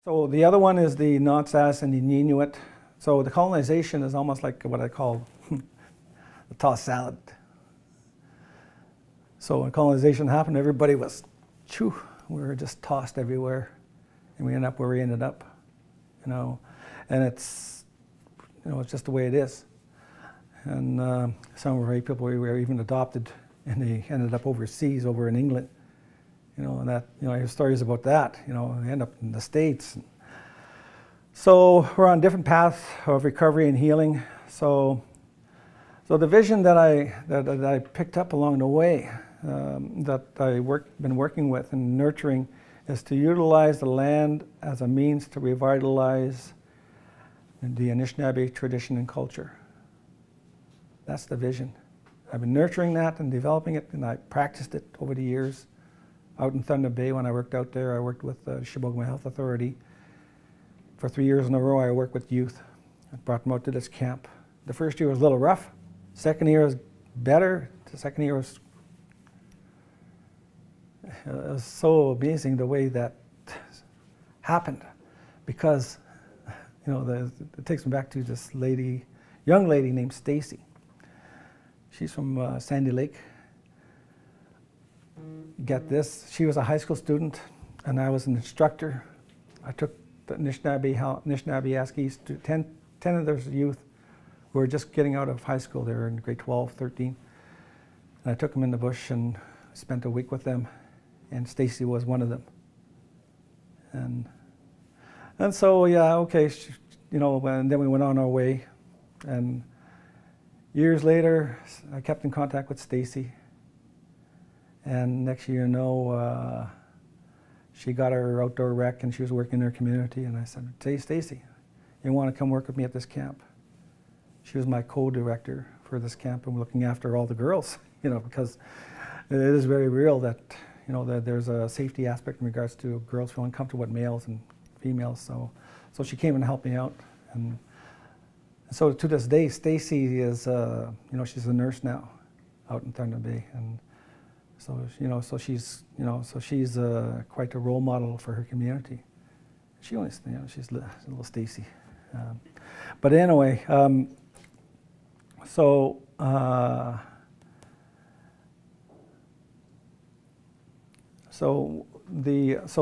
So the other one is the Notsas and the Inuit. So the colonization is almost like what I call the tossed salad. So when colonization happened, everybody was, we were just tossed everywhere, and we ended up where we ended up, and it's just the way it is. And some of our people we were even adopted, and they ended up overseas, over in England. And that, I hear stories about that. They end up in the States. So we're on different paths of recovery and healing. So the vision that I picked up along the way, that I've been working with and nurturing, is to utilize the land as a means to revitalize the Anishinaabe tradition and culture. That's the vision. I've been nurturing that and developing it, and I practiced it over the years. Out in Thunder Bay, when I worked out there, I worked with the Chibougamau Health Authority. For 3 years in a row, I worked with youth. I brought them out to this camp. The first year was a little rough. Second year was better. The second year was, it was so amazing the way that happened, because it takes me back to this young lady named Stacy. She's from Sandy Lake. Get this, she was a high school student and I was an instructor. I took the Anishinaabe Askies to 10 of those youth who were just getting out of high school. They were in grade 12, 13. And I took them in the bush and spent a week with them, and Stacy was one of them. And so, yeah, okay, and then we went on our way. And years later, I kept in contact with Stacy. And next year, she got her outdoor rec and she was working in her community. And I said, "Hey, Stacy, you want to come work with me at this camp?" She was my co-director for this camp, and we're looking after all the girls, because it is very real that, that there's a safety aspect in regards to girls feeling comfortable with males and females. So she came and helped me out. And so to this day, Stacy is, she's a nurse now out in Thunder Bay. And so, so she's quite a role model for her community. She only, she's a little Stacy. But anyway, so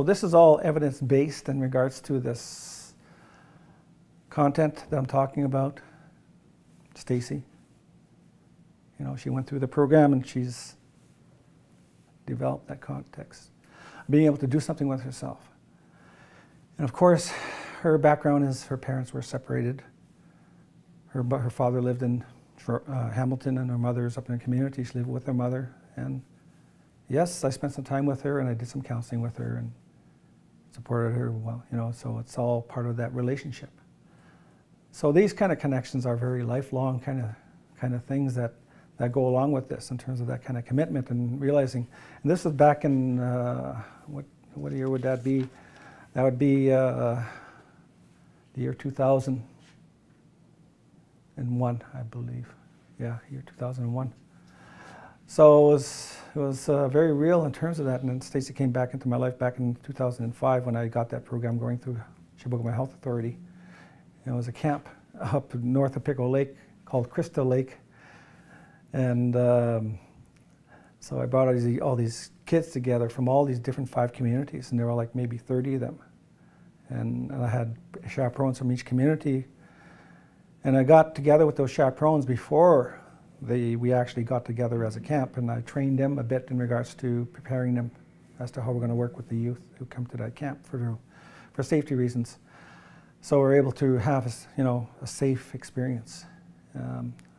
this is all evidence-based in regards to this content that I'm talking about. Stacy, she went through the program and she's develop that context, being able to do something with herself. And of course, her background is her parents were separated. Her father lived in Hamilton, and her mother's up in the community. She lived with her mother. And yes, I spent some time with her, and I did some counseling with her and supported her well, so it's all part of that relationship. So these kind of connections are very lifelong kind of things that go along with this in terms of that kind of commitment and realizing. And this was back in, what year would that be? That would be the year 2001, I believe. Yeah, year 2001. So it was very real in terms of that. And then Stacy came back into my life back in 2005 when I got that program going through Chibougamau Health Authority. It was a camp up north of Pickle Lake called Crystal Lake. And so I brought all these kids together from all these different 5 communities, and there were like maybe 30 of them. And I had chaperones from each community. And I got together with those chaperones before we actually got together as a camp, and I trained them a bit in regards to preparing them as to how we're going to work with the youth who come to that camp for safety reasons. So we're able to have a safe experience.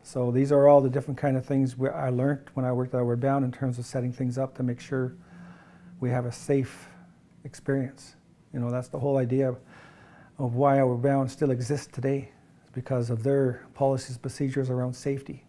So these are all the different kind of things I learned when I worked at Outward Bound in terms of setting things up to make sure we have a safe experience. That's the whole idea of why Outward Bound still exists today, is because of their policies, procedures around safety.